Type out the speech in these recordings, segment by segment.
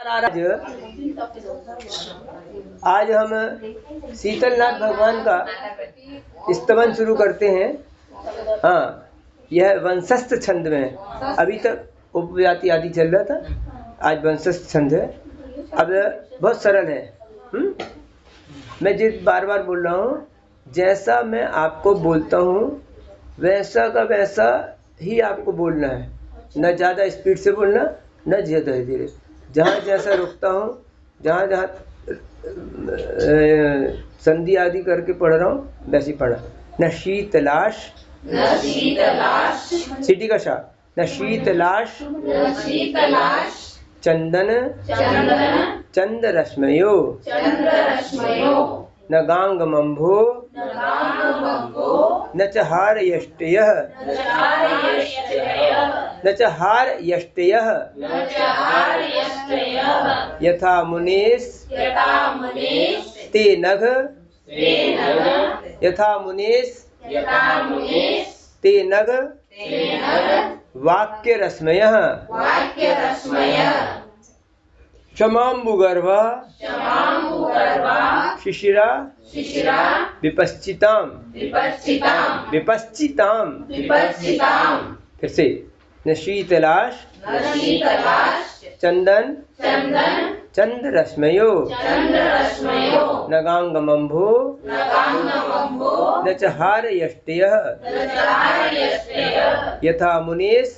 आज हम शीतलनाथ भगवान का स्तवन शुरू करते हैं। हाँ, यह वंशस्थ छंद में, अभी तक उपजाति आदि चल रहा था, आज वंशस्थ छंद है। अब बहुत सरल है। मैं जिस बार बार बोल रहा हूँ, जैसा मैं आपको बोलता हूँ वैसा का वैसा ही आपको बोलना है, न ज़्यादा स्पीड से बोलना, न ज़्यादा धीरे। जहाँ जैसा रुकता हूँ, जहाँ जहाँ संधि आदि करके पढ़ रहा हूँ वैसे पढ़ा। न शीतलाश, सीटी का शा, न शीतलाश चंदन चंद रश्मयो, न गांगमंभो न च हार यष्टयः, न च हार यष्टयः यथा मुनीस ते नघ, यथा मुनीस ते नघ वाक्य रश्मयः क्षमाम्बुगर्भा शिशिरा विपश्चिताम, फिर से, न शीतलाश चंदन चंद रश्मयो, न गांगमंभो न च हार यष्टयः यथा मुनीस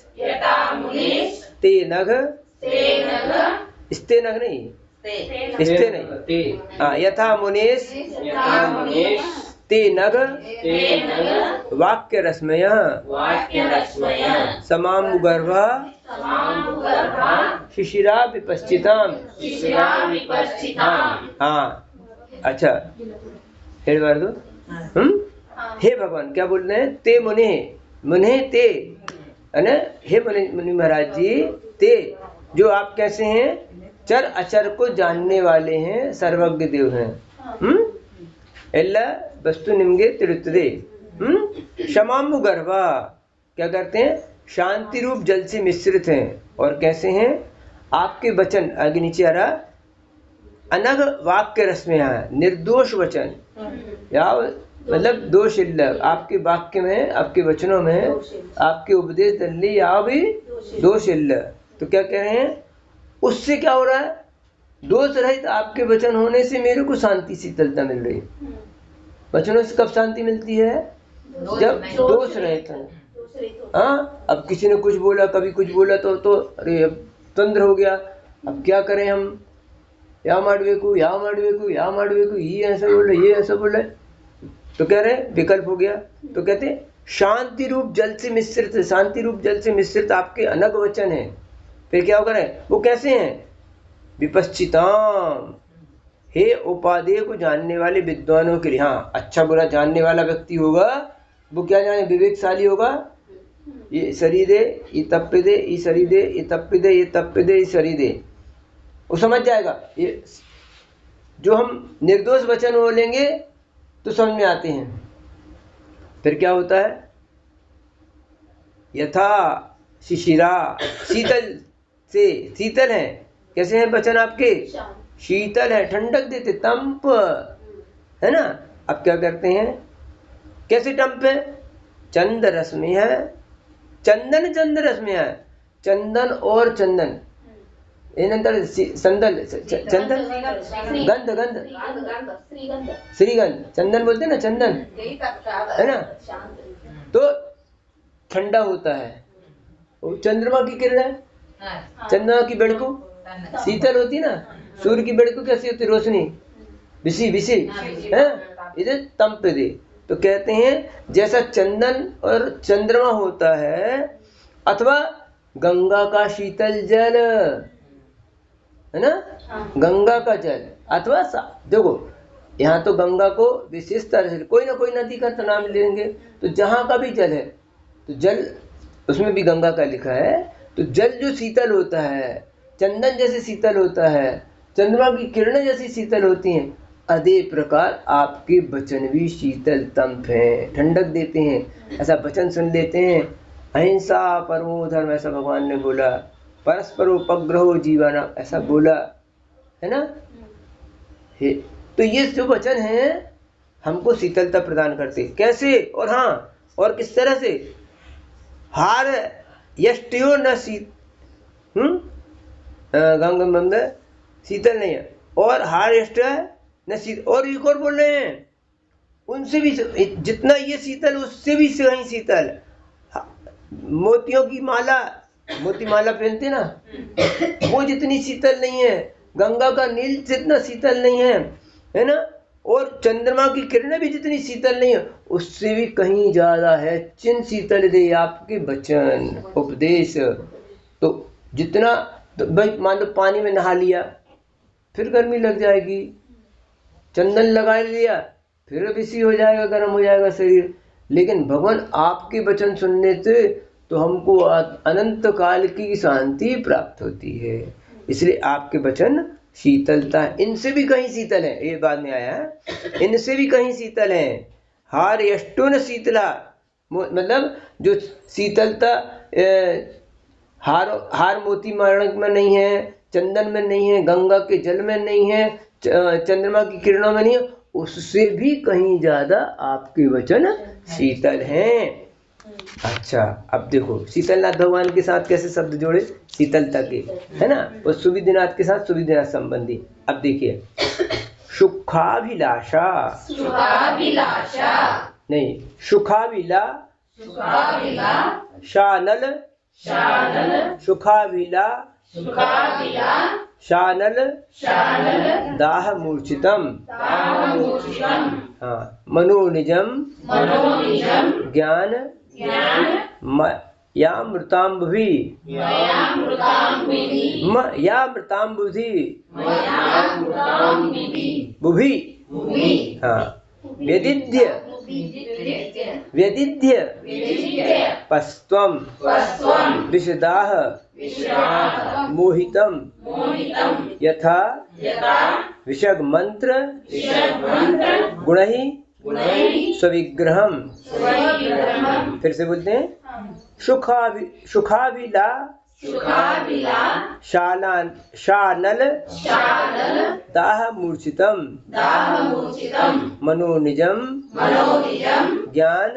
ते नघ, स्ते नघ नहीं, स्ते नहीं, हाँ, यथा मुनीस ते नघ वाक्य रश्मयः समाम्बुगर्भा शिशिरा विपश्चिताम। हाँ, अच्छा, फिर बार दो। हे भगवान, क्या बोल रहे हैं? ते मुने, मुने ते, है ना? हे मुनि महाराज जी, ते जो आप कैसे हैं? चर अचर को जानने वाले हैं, सर्वज्ञ देव हैं। एल्ला वस्तु निम्गे तिरुत्तदे। क्षमाम्बु गर्भा, क्या करते हैं? शांति रूप जल से मिश्रित हैं। और कैसे हैं? आपके वचन, आगे नीचे आ रहा, अनग वाक्य रश्मियां, निर्दोष वचन, या मतलब दोष इल्ल आपके वाक्य में, आपके वचनों में, आपके उपदेश दल्ली या भी दोष इल्ल। तो क्या कह रहे हैं? उससे क्या हो रहा है? दोष रहित आपके वचन होने से मेरे को शांति शीतलता मिल रही है। वचनों से कब शांति मिलती है? जब दोष रहित है। हाँ, अब किसी ने कुछ बोला, कभी कुछ बोला तो अरे अब तंद्र हो गया, अब क्या करें हम? या माडवेकू ये ऐसा बोले, ये ऐसा बोले, तो कह रहे विकल्प हो गया। तो कहते शांति रूप जल से मिश्रित, शांति रूप जल से मिश्रित आपके अनग वचन है। फिर क्या होगा? वो कैसे हैं? विपश्चिताम, हे उपादेय को जानने वाले विद्वानों के लिए। हाँ, अच्छा बुरा जानने वाला व्यक्ति होगा, वो क्या जाने? विवेकशाली होगा। ये शरीदे ये तप्पिदे, ये शरीदे ये तप्पिदे, ये तप्पिदे ये शरीदे, वो समझ जाएगा। ये जो हम निर्दोष वचन बोलेंगे तो समझ में आते हैं। फिर क्या होता है? यथा शिशिरा, शीतल से, शीतल है। कैसे हैं वचन आपके? शीतल है, ठंडक देते, तंप है ना। अब क्या करते हैं? कैसे टंप है? चंद रश्मि है, चंदन चंद रश्मि है, चंदन और चंदन, संदल चंदन, गंध गंध श्रीगंध, चंदन बोलते हैं ना, चंदन है ना। तो ठंडा होता है। चंद्रमा की किरण है, चंद्रमा की बेड़कू शीतल होती है ना। सूर्य की बेड़कू कैसी होती? रोशनी, बिसी बिसी है, इधर तंप दे। तो कहते हैं जैसा चंदन और चंद्रमा होता है, अथवा गंगा का शीतल जल है ना, गंगा का जल, अथवा देखो यहाँ तो गंगा को विशेष तरह से कोई ना कोई नदी का तो नाम लेंगे, तो जहाँ का भी जल है तो जल उसमें भी गंगा का लिखा है। तो जल जो शीतल होता है, चंदन जैसे शीतल होता है, चंद्रमा की किरणें जैसी शीतल होती हैं, अदे प्रकार आपके वचन भी शीतल तंप हैं, ठंडक देते हैं। ऐसा वचन सुन लेते हैं, अहिंसा परमो धर्म, ऐसा भगवान ने बोला, परस्परो उपग्रहो जीवाना, ऐसा बोला, है ना। तो ये जो वचन है हमको शीतलता प्रदान करते। कैसे? और हाँ, और किस तरह से? हार यष्टयो न शीत गंग मंद शीतल नहीं है, और हार यष्ट न शीत, और एक और बोल रहे हैं उनसे भी जितना ये शीतल उससे भी कहीं शीतल। मोतियों की माला, मोती माला पहनते ना, वो जितनी शीतल नहीं है, गंगा का नील जितना शीतल नहीं है, है ना, और चंद्रमा की किरणें भी जितनी शीतल नहीं है, उससे भी कहीं ज्यादा है चिन शीतल दे आपके वचन उपदेश। तो जितना, तो भाई मान लो पानी में नहा लिया फिर गर्मी लग जाएगी, चंदन लगा लिया फिर बिसी हो जाएगा, गर्म हो जाएगा शरीर। लेकिन भगवान आपके वचन सुनने से तो हमको अनंत काल की शांति प्राप्त होती है। इसलिए आपके वचन शीतलता है, इनसे भी कहीं शीतल है, ये बाद में आया है, इनसे भी कहीं शीतल है। हार यष्टुन शीतला, मतलब जो शीतलता हार मोती माणक में नहीं है, चंदन में नहीं है, गंगा के जल में नहीं है, चंद्रमा की किरणों में नहीं है, उससे भी कहीं ज्यादा आपके वचन शीतल हैं। अच्छा, अब देखो शीतलनाथ भगवान के साथ कैसे शब्द जोड़े शीतलता के, है ना, और सुविधिनाथ के साथ सुविधिनाथ संबंधी। अब देखिए, सुखाभिलाषा, सुखाभिलाषा नहीं, सुखाभिला, सुखाभिला, शानल, शानल, सुखाभिला, सुखाभिला, शानल, शानल, दाह मूर्छितम, दाह मूर्छितम, हाँ, मनोनिजम, मनोनिजम, ज्ञान, ज्ञान, यामृतांबुधि, यामृतांबुधि, बुभि, हाँ, व्यदिध्य, व्यदिध्य, पस्त्वम, विशदाह, मोहितम, यथा विशग मंत्र गुणहि स्विग्रहम। फिर से बोलते हैं, सुखाभिला, शानल, दाह मूर्छितम, मनोनिजम, ज्ञान,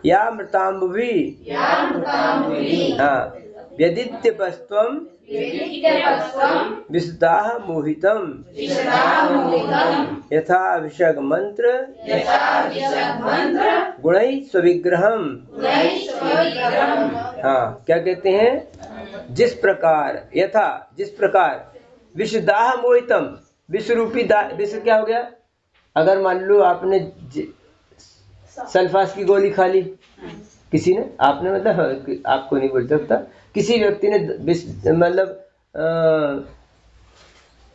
यामृतांबुभि, हाँ, व्यदित्यपस्त्वम, विशदाह मोहितम, यथा विशग मंत्र गुणै स्विग्रहम। हाँ, क्या कहते हैं? जिस प्रकार, यथा जिस प्रकार, विशदाह मोहितम, विष रूपी विष क्या हो गया? अगर मान लो आपने सल्फास की गोली खा ली, किसी ने, आपने मतलब आपको नहीं बोल सकता, किसी व्यक्ति ने मतलब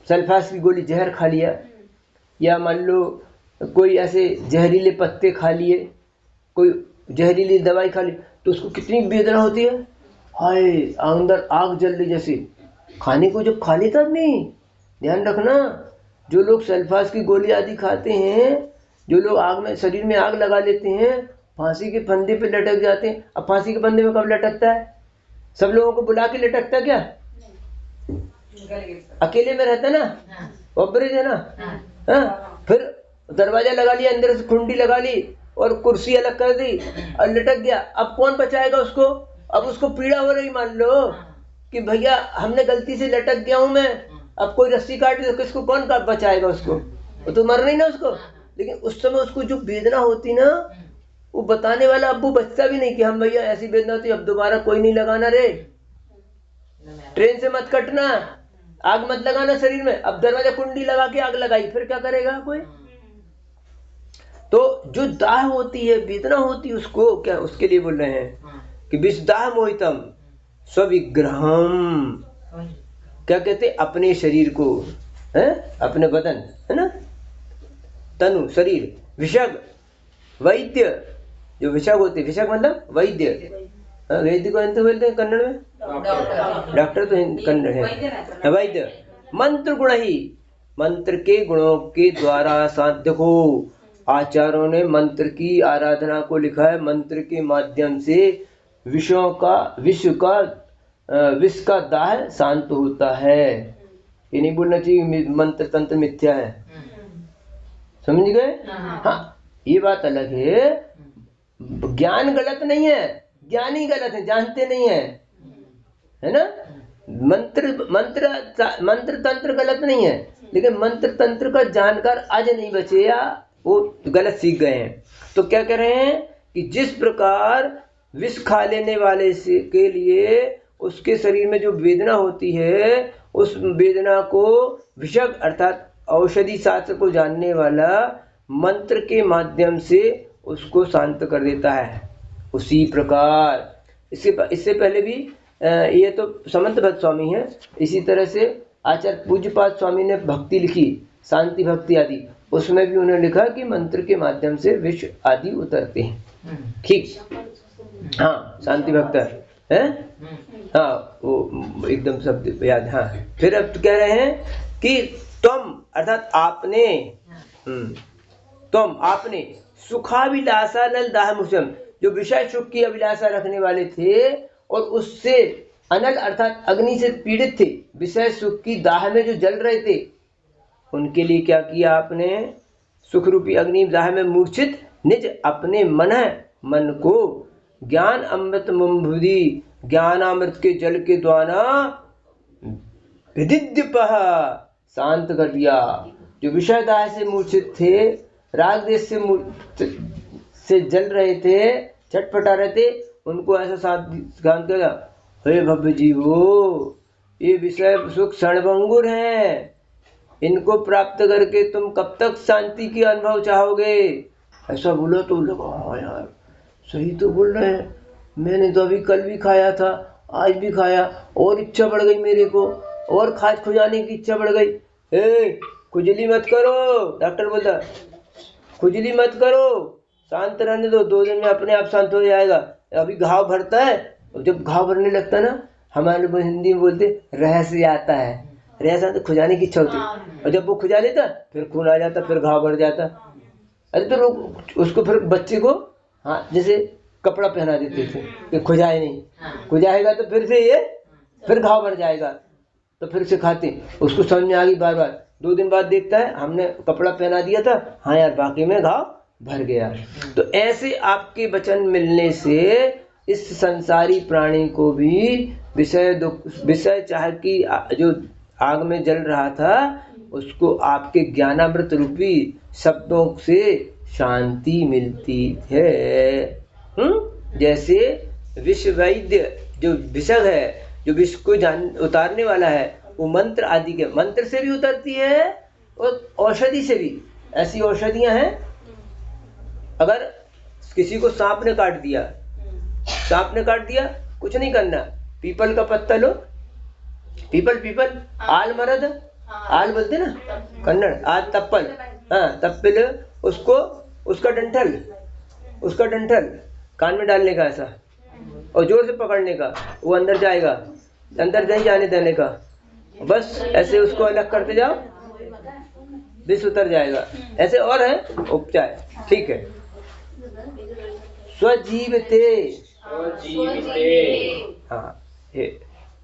सल्फास की गोली जहर खा लिया, या मान लो कोई ऐसे जहरीले पत्ते खा लिए, कोई जहरीली दवाई खा ली, तो उसको कितनी वेदना होती है, हाय अंदर आग जल रही जैसे। खाने को जब खा लेता नहीं, ध्यान रखना, जो लोग सल्फास की गोली आदि खाते हैं, जो लोग आग में, शरीर में आग लगा लेते हैं, फांसी के फंदे पे लटक जाते हैं। अब फांसी के फंदे में कब लटकता है? सब लोगों को बुला के लटकता क्या? अकेले में रहता ना, ऑपरेज है ना, हाँ, फिर दरवाजा लगा लिया, अंदर से कुंडी लगा ली और कुर्सी अलग कर दी और लटक गया। अब कौन बचाएगा उसको? अब उसको पीड़ा हो रही, मान लो कि भैया हमने गलती से लटक गया हूं मैं, अब कोई रस्सी काट दे तो किसको, कौन का बचाएगा उसको? वो तो मर नहीं ना उसको। लेकिन उस समय उसको जो वेदना होती ना, वो बताने वाला अब वो बचता भी नहीं कि हम भैया ऐसी वेदना होती, अब दोबारा कोई नहीं लगाना रे, ट्रेन से मत कटना, आग मत लगाना शरीर में। अब दरवाजा कुंडी लगा के आग लगाई, फिर क्या करेगा कोई? तो जो दाह होती है, वेदना होती है, उसको क्या, उसके लिए बोल रहे हैं कि विषदाह मोहितम स्विग्रहम। क्या कहते? अपने शरीर को, है, अपने बदन, है ना, तनु, शरीर, विषग, वैद्य, जो विषग होते, विषग मतलब वैद्य, वैद्य को अंत बोलते हैं कन्नड़ में, डॉक्टर तो कन्नड़ है, वैद्य, मंत्र गुण ही, मंत्र के गुणों के द्वारा शांत। देखो आचार्यों ने मंत्र की आराधना को लिखा है, मंत्र के माध्यम से विश्व का विष का दाह शांत होता है। ये नहीं बोलना चाहिए मंत्र तंत्र मिथ्या है, समझ गए? हाँ, ये बात अलग है। ज्ञान गलत नहीं है, ज्ञान ही गलत है, जानते नहीं है ना? मंत्र तंत्र गलत नहीं है, लेकिन मंत्र तंत्र का जानकार आज नहीं बचे या वो गलत सीख गए हैं। तो क्या कह रहे हैं कि जिस प्रकार विष खा लेने वाले से के लिए उसके शरीर में जो वेदना होती है, उस वेदना को विषग अर्थात औषधि शास्त्र को जानने वाला मंत्र के माध्यम से उसको शांत कर देता है, उसी प्रकार इससे पहले भी ये तो समंत भक्त स्वामी है, इसी तरह से आचार्य पूज्यपाद स्वामी ने भक्ति लिखी, शांति भक्ति आदि, उसमें भी उन्होंने लिखा कि मंत्र के माध्यम से विष आदि उतरते हैं। ठीक, हाँ, शांति भक्त है, हाँ, वो एकदम शब्द याद। हाँ, फिर अब कह रहे हैं कि तुम अर्थात आपने, तुम आपने सुखाभिलाषा नल दाह मुसम, जो विषय सुख की अभिलाषा रखने वाले थे और उससे अनल अर्थात अग्नि से पीड़ित थे, विषय सुख की दाह में जो जल रहे थे, उनके लिए क्या किया आपने? सुख रूपी अग्नि दाह में मूर्छित निज अपने मन को ज्ञान अमृत मुंबुधि, ज्ञानामृत के जल के द्वारा विदिद्यपः शांत कर दिया। जो विषय दाह से मूर्छित थे, राग देश से जल रहे थे, छटपटा रहे थे, उनको ऐसा शांत किया। हे भव्य जीवो, ये विषय सुख क्षणभंगुर है, इनको प्राप्त करके तुम कब तक शांति की अनुभव चाहोगे? ऐसा बोला तो लगा हाँ यार सही तो बोल रहे हैं, मैंने तो अभी कल भी खाया था, आज भी खाया, और इच्छा बढ़ गई मेरे को, और खाद खुजाने की इच्छा बढ़ गई। खुजली मत करो, डॉक्टर बोलता खुजली मत करो, शांत रहने दो, 2 दिन में अपने आप शांत हो जाएगा। अभी घाव भरता है, जब घाव भरने लगता है ना, हमारे लोग हिंदी में बोलते रहस्य आता है, रहस्य तो खुजाने की इच्छा होती है, और जब वो खुजा लेता फिर खून आ जाता, फिर घाव भर जाता। अरे तो लोग उसको फिर बच्चे को हाँ जैसे कपड़ा पहना देते थे कि खुजाए नहीं, खुजाएगा तो फिर से ये फिर घाव भर जाएगा, तो फिर से खाते, उसको समझ में आ गई। बार बार 2 दिन बाद देखता है हमने कपड़ा पहना दिया था, हाँ यार बाकी में घाव भर गया। तो ऐसे आपके वचन मिलने से इस संसारी प्राणी को भी विषय चाह की जो आग में जल रहा था, उसको आपके ज्ञानामृत रूपी शब्दों से शांति मिलती है। जैसे विश्व वैद्य जो विषय है, जो विष को उतारने वाला है, वो मंत्र आदि के मंत्र से भी उतरती है और औषधि से भी। ऐसी औषधियां हैं, अगर किसी को सांप ने काट दिया, कुछ नहीं करना, पीपल का पत्ता लो, पीपल आल मरद, आल बोलते ना कन्नड़, आल तप्पल, हाँ तप्पल, उसको उसका डंठल कान में डालने का ऐसा, और जोर से पकड़ने का, वो अंदर जाएगा, अंदर नहीं जाने देने का, बस ऐसे उसको अलग करते जाओ, विष उतर जाएगा। ऐसे और है उपचार, ठीक है। स्वजीवते, हाँ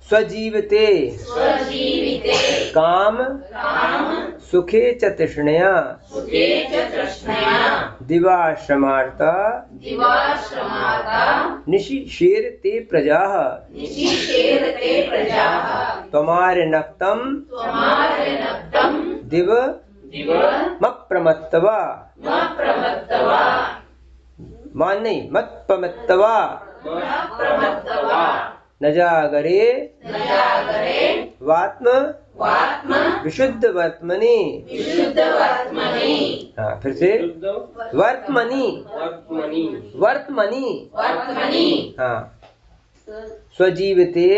स्वजीवते काम सुखे च तृष्णया दिवाश्रमार्ता निशिशेरते प्रजाः त्वमार्य नक्तम् दिव मप्रमत्तवा, मान नहीं मत्प्रमत्तवा, न जागरे वात्म विशुद्ध वर्तमनि, हाँ फिर से वर्तमनि, हाँ स्वजीवते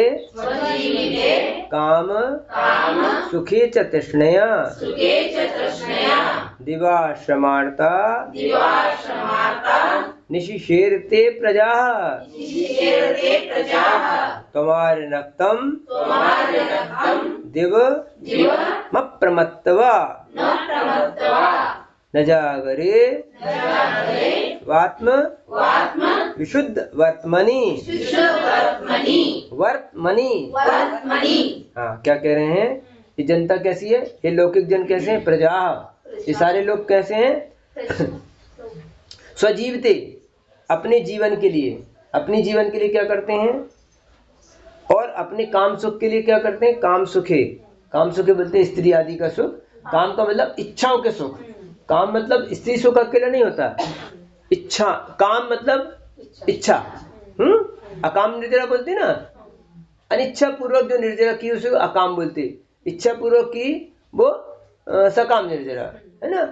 काम सुखे च तृष्णया दिवाश्रमार्ता निशिशेरते प्रजाः त्वमार्य नक्तम् दिव मप्रमत्तवा। न जागरे वात्म विशुद्ध वर्तमनि। हाँ, क्या कह रहे हैं? ये जनता कैसी है? ये लौकिक जन कैसे हैं? प्रजा, ये सारे लोग कैसे हैं? स्वजीवते, अपने जीवन के लिए, अपने जीवन के लिए क्या करते हैं? और अपने काम सुख के लिए क्या करते हैं? काम सुखे, काम सुखे बोलते हैं स्त्री आदि का सुख। काम का मतलब इच्छाओं के सुख। काम मतलब स्त्री सुख अकेला नहीं होता, इच्छा, काम मतलब इच्छा। अकाम निर्जरा बोलते ना, अनिच्छा पूर्वक जो निर्जरा की उसे अकाम बोलते, इच्छा पूर्वक की वो सकाम निर्जरा, है ना।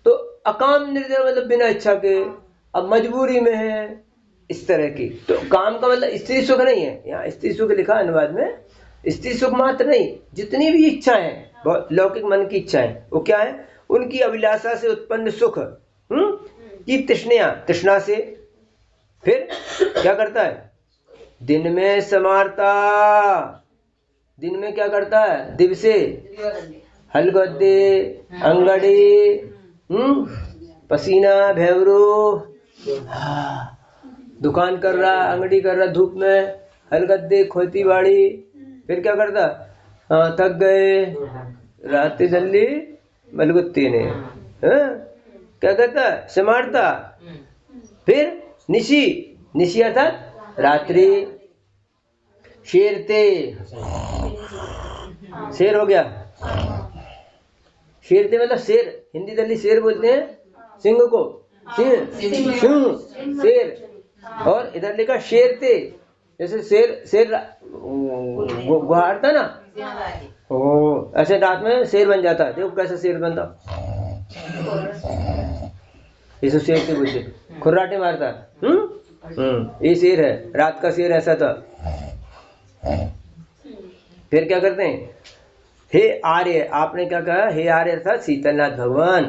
तो अकाम निर्जरा मतलब बिना इच्छा के, अब मजबूरी में है, इस तरह की। तो काम का मतलब स्त्री सुख नहीं है, यहाँ स्त्री सुख लिखा अनुवाद में, स्त्री सुख मात्र नहीं, जितनी भी इच्छा है, लौकिक मन की इच्छा है, वो क्या है? उनकी अभिलाषा से उत्पन्न सुख की तृष्णा से फिर क्या करता है? दिन में समारता, दिन में क्या करता है? दिवसे हलगद्दे अंगड़ी पसीना भेवरो, दुकान कर रहा, अंगड़ी कर रहा धूप में, हलगद्दे खोती बाड़ी, फिर क्या करता? हाँ, थक गए, रात जल्दी मलगुत्ती ने, क्या कहता? समारता। फिर निशी, निशी अर्थात रात्रि, शेरते, शेर हो गया, शेरते मतलब शेर, हिंदी दल्ली शेर बोलते हैं सिंह को, सिंह शेर, और इधर लिखा शेरते, जैसे शेर गुहारता ना, ओ ऐसे रात में शेर बन जाता है। देखो कैसा शेर बनता, इसे शेर से बोलते, खुर्राटे मारता। ये शेर है, रात का शेर ऐसा था। फिर क्या करते हैं? हे आर्य, आपने क्या कहा? हे आर्य अर्थात शीतलनाथ भगवान।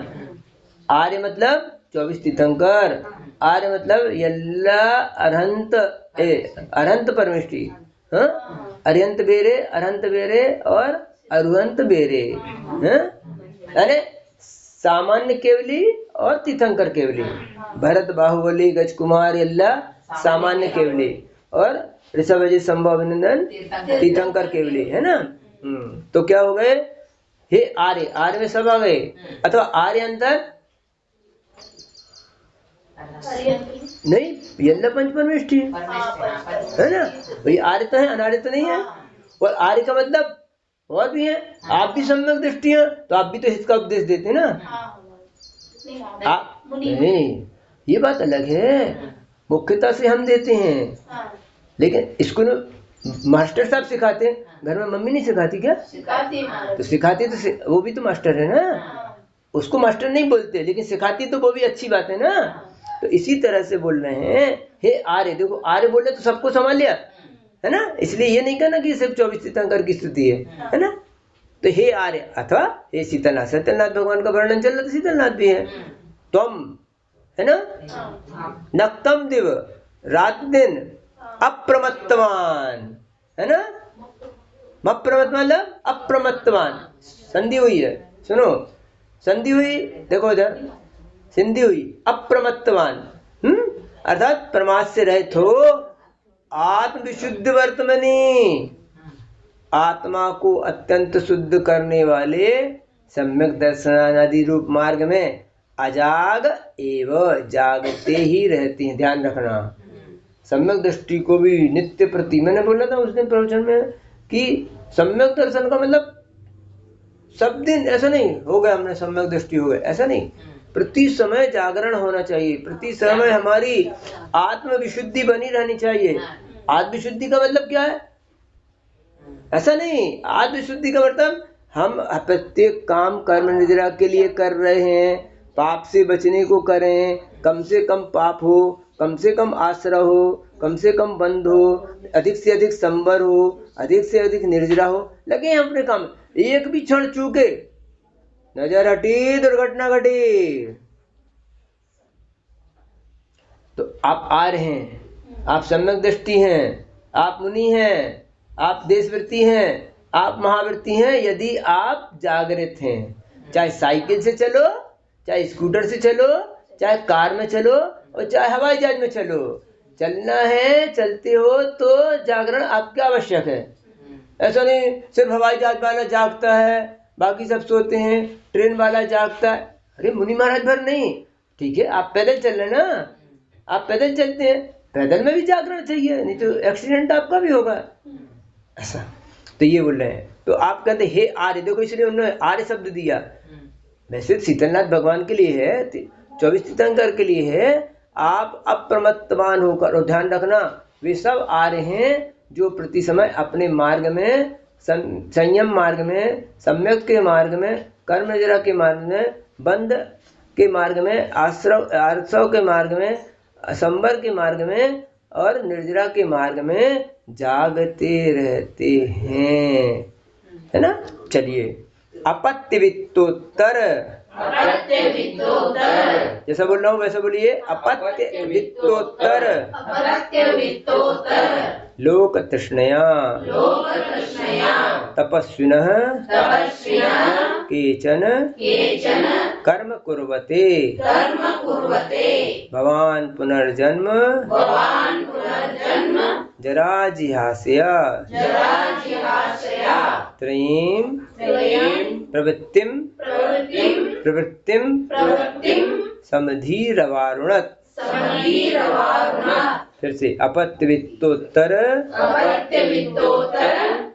आर्य मतलब 24 तीर्थंकर, आर्य मतलब यल्ला अरहंत अरहंत परमेष्टि, अरिहंत बेरे, अरहंत बेरे और अरुहंत बेरे, अरे सामान्य केवली और तीर्थंकर केवली। भरत बाहुबली गज कुमार यल्ला सामान्य केवली, और ऋषभ अजय संभव अभिनंदन तीर्थंकर केवली, है ना। तो क्या हो गए? हे आर्य, आर्य में सब आ गए, अथवा आर्य अंतर नहीं, यल्ला पंच परमेष्टि है ना। ये आर्य तो है, अनार्य तो नहीं है। और आर्य का मतलब और भी है, आप भी सम्यक दृष्टि हैं, तो आप भी तो हित का उपदेश देते हैं ना। आप नहीं, ये बात अलग है, मुख्यता से हम देते हैं, लेकिन स्कूल में मास्टर साहब सिखाते हैं, घर में मम्मी नहीं सिखाती क्या? तो सिखाती तो वो भी तो मास्टर है ना, उसको मास्टर नहीं बोलते, लेकिन सिखाती तो वो भी अच्छी बात है ना। तो इसी तरह से बोल रहे हैं, हे आर्य, देखो आर्य बोले तो सबको संभाल लिया, है ना। इसलिए ये नहीं कहना कि सिर्फ 24 तीर्थंकर की स्तुति है ना। तो हे आर्य अथवा हे शीतलनाथ, शीतलनाथ भगवान का वर्णन चल रहा तो शीतलनाथ भी है। तुम, है ना, नक्तम दिव, रात दिन, अप्रमत्तवान, है ना। अप्रमत्त मतलब अप्रमत्तवान, संधि हुई है, सुनो, संधि हुई, देखो इधर संधि हुई, अप्रमत्तवान, अर्थात प्रमाद से रहित हो, आत्म विशुद्ध वर्तमनि, आत्मा को अत्यंत शुद्ध करने वाले सम्यक दर्शन आदि रूप मार्ग में अजाग एवं जागते ही रहते हैं। ध्यान रखना, सम्यक दृष्टि को भी नित्य प्रति, मैंने बोला था उस दिन प्रवचन में कि सम्यक दर्शन का मतलब सब दिन ऐसा नहीं हो गया हमने सम्यक दृष्टि हो गए, ऐसा नहीं, प्रति समय जागरण होना चाहिए, प्रति समय हमारी आत्म विशुद्धि बनी रहनी चाहिए। आत्म विशुद्धि का मतलब क्या है? ऐसा नहीं, आत्म विशुद्धि का मतलब हम प्रत्येक काम कर्म निद्रा के लिए कर रहे हैं, पाप से बचने को करें, कम से कम पाप हो, कम से कम आश्रय हो, कम से कम बंध हो, अधिक से अधिक संवर हो, अधिक से अधिक निर्जरा हो, लगे हम अपने काम। एक भी क्षण चूके, नजर हटी, दुर्घटना घटी। तो आप आ रहे हैं, आप सम्यक दृष्टि हैं, आप मुनि हैं, आप देशवृत्ति हैं, आप महावृत्ति हैं, यदि आप जागृत हैं। चाहे साइकिल से चलो, चाहे स्कूटर से चलो, चाहे कार में चलो और चाहे हवाई जहाज में चलो, चलना है, चलते हो तो जागरण आपका आवश्यक है। ऐसा नहीं सिर्फ हवाई जहाज वाला जागता है, बाकी सब सोते हैं, ट्रेन वाला जागता है। अरे मुनि महाराज भर नहीं, ठीक है आप पैदल चल रहे ना, आप पैदल चलते हैं, पैदल में भी जागरण चाहिए, नहीं तो एक्सीडेंट आपका भी होगा। ऐसा तो ये बोल रहे हैं। तो आप कहते हे आर्य, देखो इसलिए उन्होंने आर्य शब्द दिया। वैसे शीतलनाथ भगवान के लिए है, 24 तीर्थंकर के लिए है। आप अप्रमत्तवान होकर, और ध्यान रखना वे सब आर्य हैं जो प्रति समय अपने मार्ग में, संयम मार्ग में, सम्यक के मार्ग में, कर्म निजरा के मार्ग में, बंध के मार्ग में, आश्रव के मार्ग में, असंबर के मार्ग में और निर्जरा के मार्ग में जागते रहते हैं, है ना। चलिए अपत्य वित्तोत्तर, जैसा बोल रहा हूँ वैसा बोलिए। अपत्य वित्तोत्तर लोक तृष्णया तपस्विनः केचन कर्म कुर्वते भवान् पुनर्जन्म जरा जिहास्या त्रयीं प्रवृत्तिं समधीरवारुणत्। फिर से अपत्य वित्तोत्तर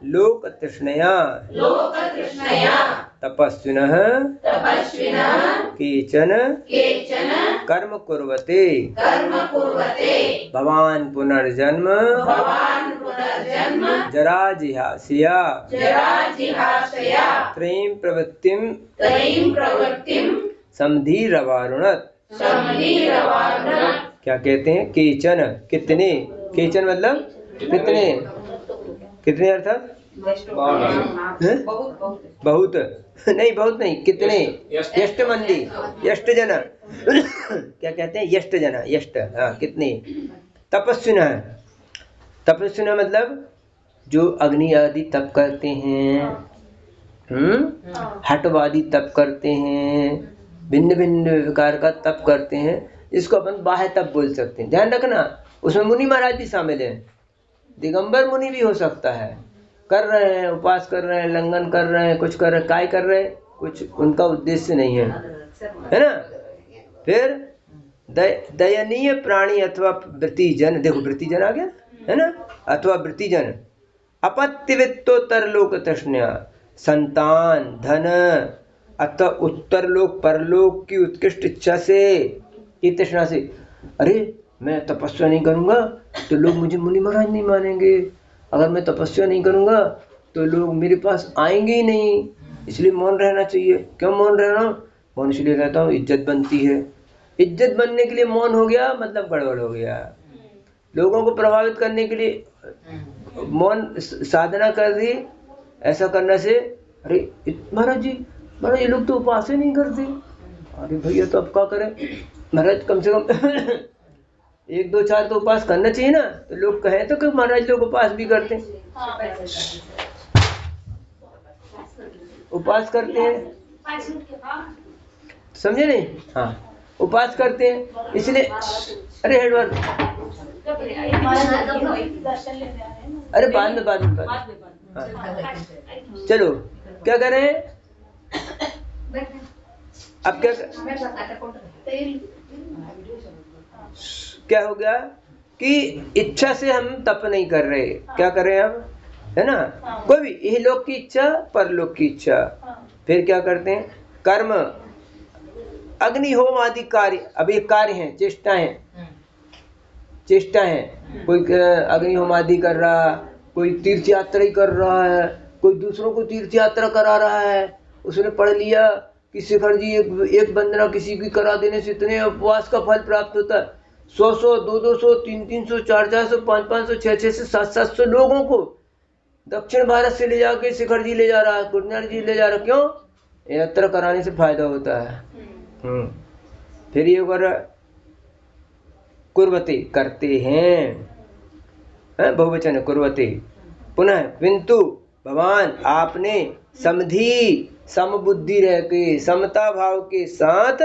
लोक तृष्णया तपस्विनः केचन कर्म कुर्वते भवान् पुनर्जन्म जरा जिहास्या त्रयीं प्रवृत्तिं समधीरवारुणत्। क्या कहते हैं? केचन, कितने, केचन मतलब कितने, कितने अर्थात बहुत नहीं, बहुत नहीं, कितने, यष्ट मंदी, यष्ट जना क्या कहते हैं? यष्ट जना, यष्ट, हाँ कितने। तपस्विना, तपस्विना मतलब जो अग्नि आदि तप करते हैं, हटवादी तप करते हैं, भिन्न भिन्न प्रकार का तप करते हैं, इसको अपन बाह्य तप बोल सकते हैं। ध्यान रखना उसमें मुनि महाराज भी शामिल हैं, दिगंबर मुनि भी हो सकता है, कर रहे हैं, उपास कर रहे हैं, लंघन कर रहे हैं, कुछ कर रहे हैं, काय कर रहे हैं, कुछ उनका उद्देश्य नहीं है, है ना। फिर दयनीय प्राणी अथवा वृत्तिजन, देखो वृत्तिजन आ गया है ना, अथवा वृत्तिजन। अपत्य वित्तोत्तर लोक तृष्णा, संतान, धन अथवा उत्तर लोक परलोक की उत्कृष्ट इच्छा से, की तृष्णा से। अरे मैं तपस्या नहीं करूंगा तो लोग मुझे मुनि महाराज नहीं मानेंगे, अगर मैं तपस्या नहीं करूंगा तो लोग मेरे पास आएंगे ही नहीं, इसलिए मौन रहना चाहिए। क्यों मौन रहना? मौन इसलिए रहता हूँ, इज्जत बनती है। इज्जत बनने के लिए मौन हो गया मतलब गड़बड़ हो गया। लोगों को प्रभावित करने के लिए मौन साधना कर दी, ऐसा करने से अरे महाराज जी, महाराज ये लोग तो उपास ही नहीं करते। अरे भैया तो अब क्या करें महाराज, कम से कम 1 2 4 तो उपास करना चाहिए ना, तो लोग कहें तो कि महाराज लोग उपास भी करते हैं, उपास करते हैं, समझे नहीं? हाँ उपास करते हैं, इसलिए अरे हेडवर्क, अरे बाद में हाँ। चलो क्या करें अब, क्या हो गया कि इच्छा से हम तप नहीं कर रहे, क्या करें अब, है ना। कोई भी यही लोक की इच्छा, परलोक की इच्छा। फिर क्या करते हैं? कर्म, अग्निहोम आदि कार्य। अब ये कार्य हैं, चेष्टाएं, कोई अग्निहोम आदि कर रहा, कोई तीर्थ यात्रा ही कर रहा है, कोई दूसरों को तीर्थ यात्रा करा रहा है। उसने पढ़ लिया कि शिखर जी एक वंदना किसी की करा देने से इतने उपवास का फल प्राप्त होता है। 100 200 300 400 500 600 700 लोगों को दक्षिण भारत से ले जाके शिखर जी ले जा रहा है, गुरुनाथ जी ले जा रहा है। क्यों? यात्रा कराने से फायदा होता है। फिर ये कुर्वते, करते हैं, बहुवचन कुर्वते। पुनः किंतु भगवान आपने समधि समबुद्धि रह के, समता भाव के साथ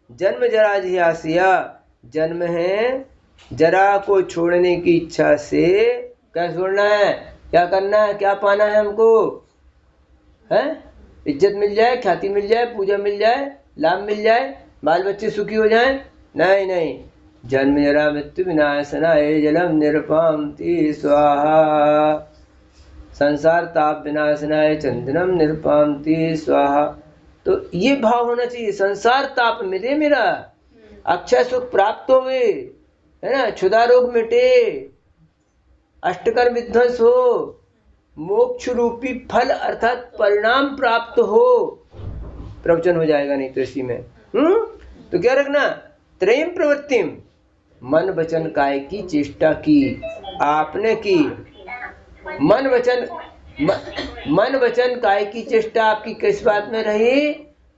जन्म जरा जिहासिया, जन्म है जरा को छोड़ने की इच्छा से। क्या छोड़ना है, क्या करना है, क्या पाना है हमको? है इज्जत मिल जाए, ख्याति मिल जाए, पूजा मिल जाए, लाभ मिल जाए, बाल बच्चे सुखी हो जाएं? नहीं नहीं, जन्म जरा मृत्यु विनाशनाय जलम निरपामति स्वाहा, संसार ताप विनाशनाय चंदनम निरपामति स्वाहा। तो ये भाव होना चाहिए, संसार ताप मिटे मेरा, अक्षय सुख प्राप्त होवे, है ना, क्षुधा रोग मिटे, अष्टकर्म विध्वंस हो, मोक्ष रूपी फल अर्थात परिणाम प्राप्त हो। प्रवचन हो जाएगा नहीं तो इसी में। तो क्या रखना, त्रयम प्रवृत्तिम, मन वचन काय की चेष्टा की, आपने की। मन वचन काय की चेष्टा आपकी किस बात में रही?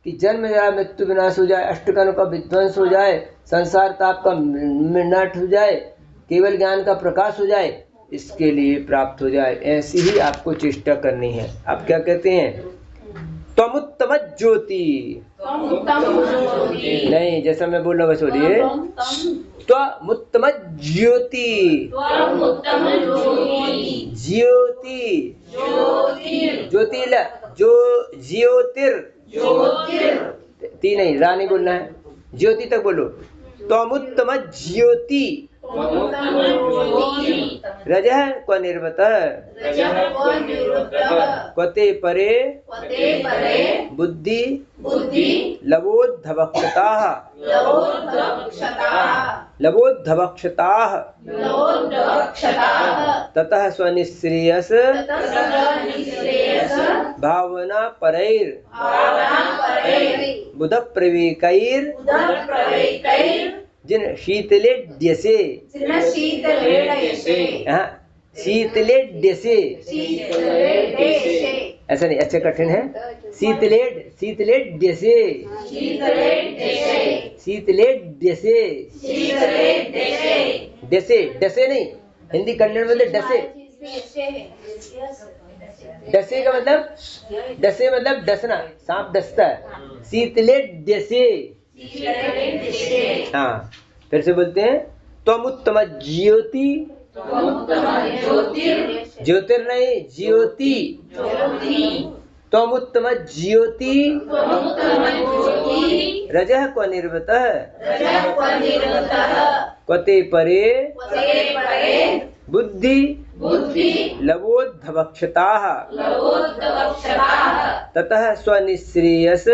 कि जन्म जरा मृत्यु विनाश हो जाए, अष्टकर्म का विध्वंस हो जाए, संसार ताप का मिटान हो जाए, केवल ज्ञान का प्रकाश हो जाए, इसके लिए प्राप्त हो जाए। ऐसी ही आपको चेष्टा करनी है। आप क्या कहते हैं? त्वमुत्तम ज्योति, नहीं जैसा मैं बोल रहा बस बोलिए, त्वमुत्तम ज्योति, ज्योति ज्योति जो ज्योतिर, ती नहीं, रा नहीं बोलना है, ज्योति तक बोलो। त्वमुत्तम ज्योति, रजः क्व निर्वतः, क्वते परे बुद्धि लवोद्धवक्षताः, ततः स्वनिश्रेयस भावना परैर बुध प्रवेकैर जिन शीतलेड्यसे, शीतलेड्यसे, ऐसा नहीं, अच्छा कठिन है, शीतलेड्यसे, शीतलेड्यसे, डसे, डसे नहीं, हिंदी कन्नड़ में डसे, डसे का मतलब, डसे मतलब डसना, सांप डसता है, शीतलेड्यसे। हाँ, फिर से बोलते हैं, त्वमुत्तम ज्योति, ज्योतिर नहीं, ज्योति, त्वमुत्तम ज्योति, रजः क्व निर्वतः, क्वते परे बुद्धि लवोद्धवक्षताः, ततः स्वनिश्रेयस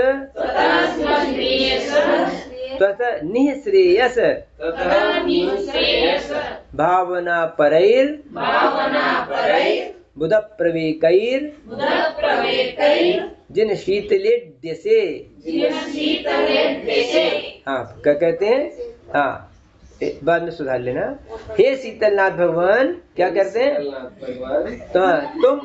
ततः निःश्रेयस भावना परैर बुध प्रवेकैर जिन शीतलेड्यसे। हाँ, क्या कहते हैं? हाँ, बाद में सुधार लेना। हे शीतलनाथ भगवान, क्या कहते हैं? तो तुम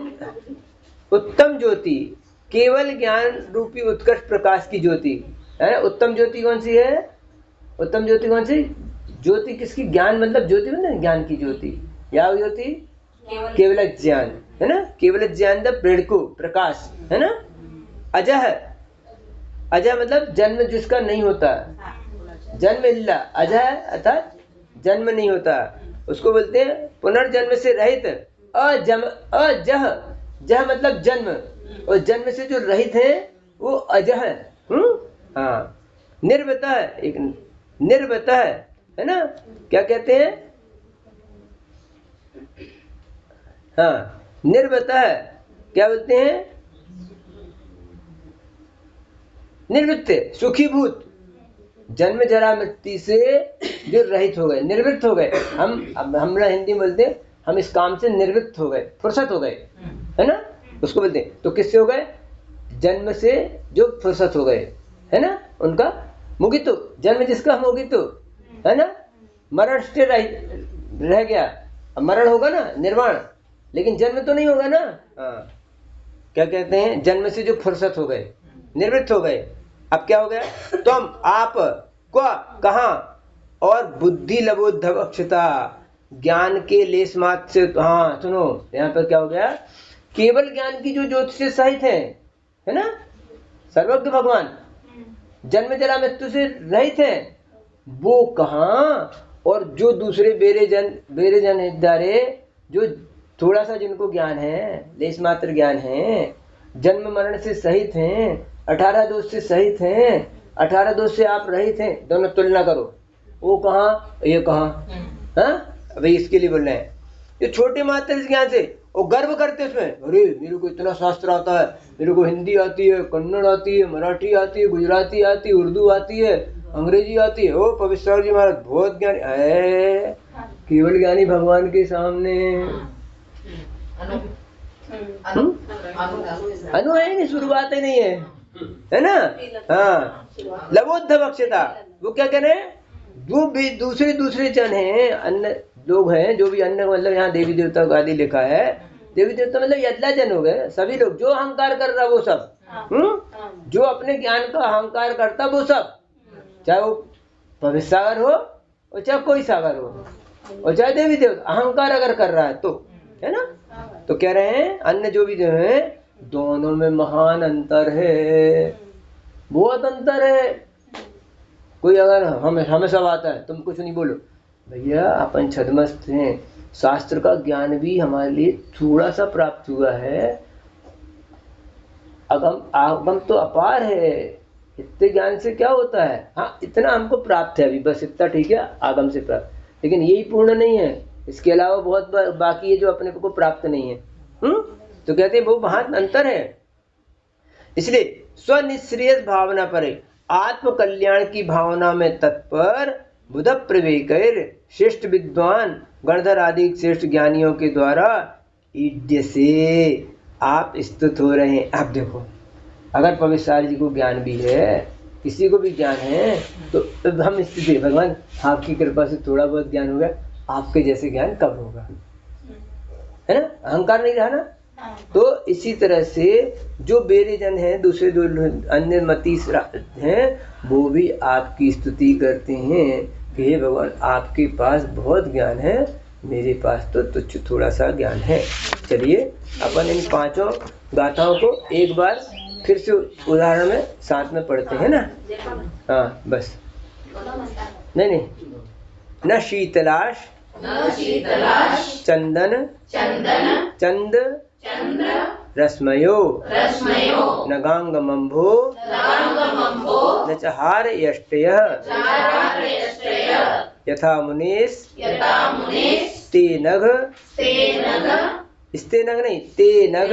उत्तम ज्योति, केवल ज्ञान रूपी उत्कर्ष प्रकाश की ज्योति है ना। उत्तम ज्योति कौन सी है? उत्तम ज्योति कौन सी? ज्योति किसकी? ज्ञान मतलब ज्योति मतलब ज्ञान की ज्योति। या ज्योति केवल ज्ञान है ना, केवल ज्ञान द प्रेरको प्रकाश है ना। अजह, अजह मतलब जन्म जिसका नहीं होता, जन्म इल्ला अजह अर्थात जन्म नहीं होता, उसको बोलते हैं पुनर्जन्म से रहित। अजम अजह, जह मतलब जन्म, और जन्म से जो रहित है वो अजह। हाँ, निर्वतः, एक निर्वतः है ना। क्या कहते हैं? हाँ, निर्वतः क्या बोलते हैं? निर्वृत्त, सुखीभूत, जन्म जरा मृत्यु से जो रहित हो गए, निवृत्त हो गए। हम हिंदी में बोलते हैं हम इस काम से निवृत्त हो गए, फुर्सत हो गए है ना, उसको बोलते हैं। तो किससे हो गए? जन्म से जो फुर्सत हो गए है ना, उनका मुगितो, जन्म जिसका मुगितो है ना, मरण से रह गया। अब मरण होगा ना, निर्वाण, लेकिन जन्म तो नहीं होगा ना। हाँ, क्या कहते हैं? जन्म से जो फुर्सत हो गए, निवृत्त हो गए। अब क्या हो गया? तुम आप क्व कहाँ, और बुद्धि लवोद्धवक्षता, ज्ञान के लेस मात्र से। हाँ सुनो, यहाँ पर क्या हो गया? केवल ज्ञान की जो ज्योति से सहित है ना, सर्वज्ञ भगवान जन्म जरा मृत्यु से रहित है, वो कहाँ, और जो दूसरे बेरे जन हितधारे जो थोड़ा सा जिनको ज्ञान है, लेश मात्र ज्ञान है, जन्म मरण से सहित हैं, 18 दोष से सहित हैं, 18 दोष से आप रहित हैं, दोनों तुलना करो, वो कहाँ ये कहाँ। हाँ भाई इसके लिए बोल रहे हैं, ये छोटे मात्र ज्ञान से वो गर्व करते उसमें, अरे मेरे को इतना शास्त्र आता है, मेरे को हिंदी आती है, कन्नड़ आती है, मराठी आती है, गुजराती आती है, उर्दू आती है, अंग्रेजी आती है। ओ पवित्र जी महाराज बहुत ज्ञानी है, केवल ज्ञानी भगवान के सामने अनु है नहीं, शुरुआत ही नहीं है ना। हाँ लवोद्ध बक्षता, वो क्या कह रहे हैं, जो भी दूसरे जन हैं, अन्य लोग हैं, जो भी अन्य मतलब यहाँ देवी देवता आदि लिखा है, देवी देवता मतलब यदला जन हो गए, सभी लोग जो अहंकार कर रहा वो सब, जो अपने ज्ञान का अहंकार करता वो सब, चाहे वो भविष्य सागर हो और चाहे कोई सागर हो और चाहे देवी देवता, अहंकार अगर कर रहा है तो, है ना। तो कह रहे हैं अन्य जो भी जो है, दोनों में महान अंतर है, बहुत अंतर है। कोई अगर हमें सब आता है, तुम कुछ नहीं बोलो, भैया अपन छदमस्त हैं, शास्त्र का ज्ञान भी हमारे लिए थोड़ा सा प्राप्त हुआ है, आगम तो अपार है, इतने ज्ञान से क्या होता है, हाँ इतना हमको प्राप्त है अभी, बस इतना ठीक है आगम से प्राप्त, लेकिन यही पूर्ण नहीं है, इसके अलावा बहुत बाकी है जो अपने को प्राप्त नहीं है। तो कहते हैं वो महान अंतर है। इसलिए स्वनिश्रेयस भावना पर आत्म कल्याण की भावना में तत्पर बुध प्रवेकर श्रेष्ठ विद्वान गणधर आदि श्रेष्ठ ज्ञानियों के द्वारा ईड्य से आप स्तुत हो रहे हैं। आप देखो, अगर पवित्र जी को ज्ञान भी है, किसी को भी ज्ञान है, तो हम स्थिति भगवान आपकी कृपा से थोड़ा बहुत ज्ञान हो गया, आपके जैसे ज्ञान कब होगा, है ना, अहंकार नहीं रहा ना। तो इसी तरह से जो बेरे जन हैं, दूसरे जो अन्य मती हैं, वो भी आपकी स्तुति करते हैं कि हे भगवान आपके पास बहुत ज्ञान है, मेरे पास तो तुच्छ थोड़ा सा ज्ञान है। चलिए अपन इन पांचों गाथाओं को एक बार फिर से उदाहरण में साथ में पढ़ते हैं ना। हाँ बस, नहीं न शीतलाश चंदन चंद रश्मयो नगांगमंभो न च हार यष्टयः यथा मुनीस ते नघ स्ते नघ नहीं ते नघ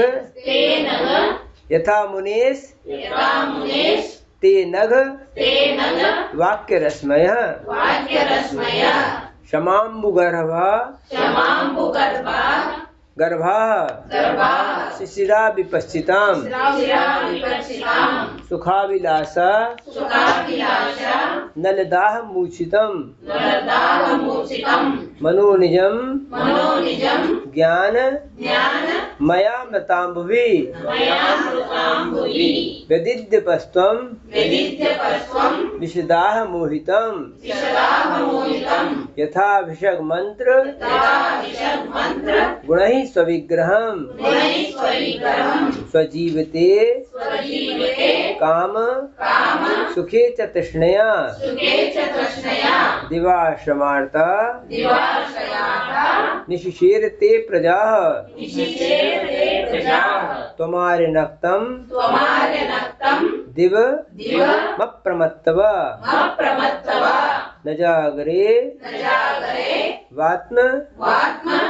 यथा मुनीस ते नघ वाक्य रश्मयः क्षमाम्बुगर्भा शिशिरा विपश्चितां सुखाविलासा नलदाह मूर्छितम् मनोनिजं ज्ञान मया मृताम्बुभि व्यदिद्यपस्त्वं विशदाह मोहितम् यथा विषग मंत्र गुणैः स्वविग्रहम् स्वजीवते काम सुखे च तृष्णया दिवाश्रमार्ता निशिशेरते प्रजाः त्वमार्य नक्तम् दिव मप्रमत्तव न जागरे वात्म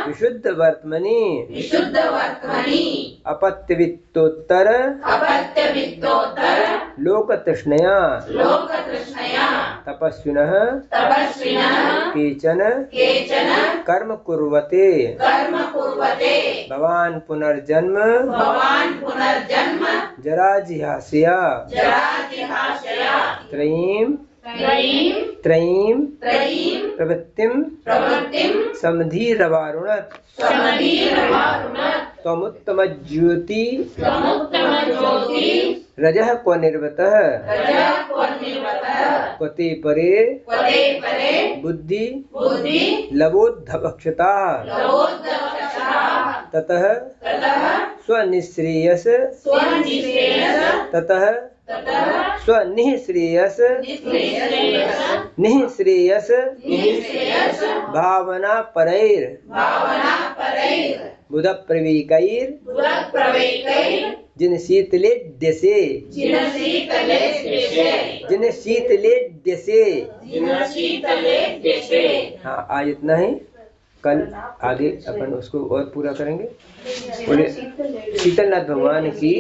विशुद्ध वर्त्मनि अपत्यवित्तोत्तर लोक तृष्णया तपस्विनः केचन कर्म कुर्वते भवान् पुनर्जन्म जराजिहास्या त्रयीं प्रवृत्तिं समधीरवारुणत् त्वमुत्तमज्योति रजः क्व निर्वतः क्वते परे बुद्धि लवोद्धभक्षता ततः स्वनिःश्रेयस ततः स्वनिःश्रेयस निःश्रेयस भावना परैर बुध प्रवेकैर जिन शीतले दसे हाँ आज इतना ही। कल आगे अपन उसको और पूरा करेंगे। बोले शीतलनाथ भगवान की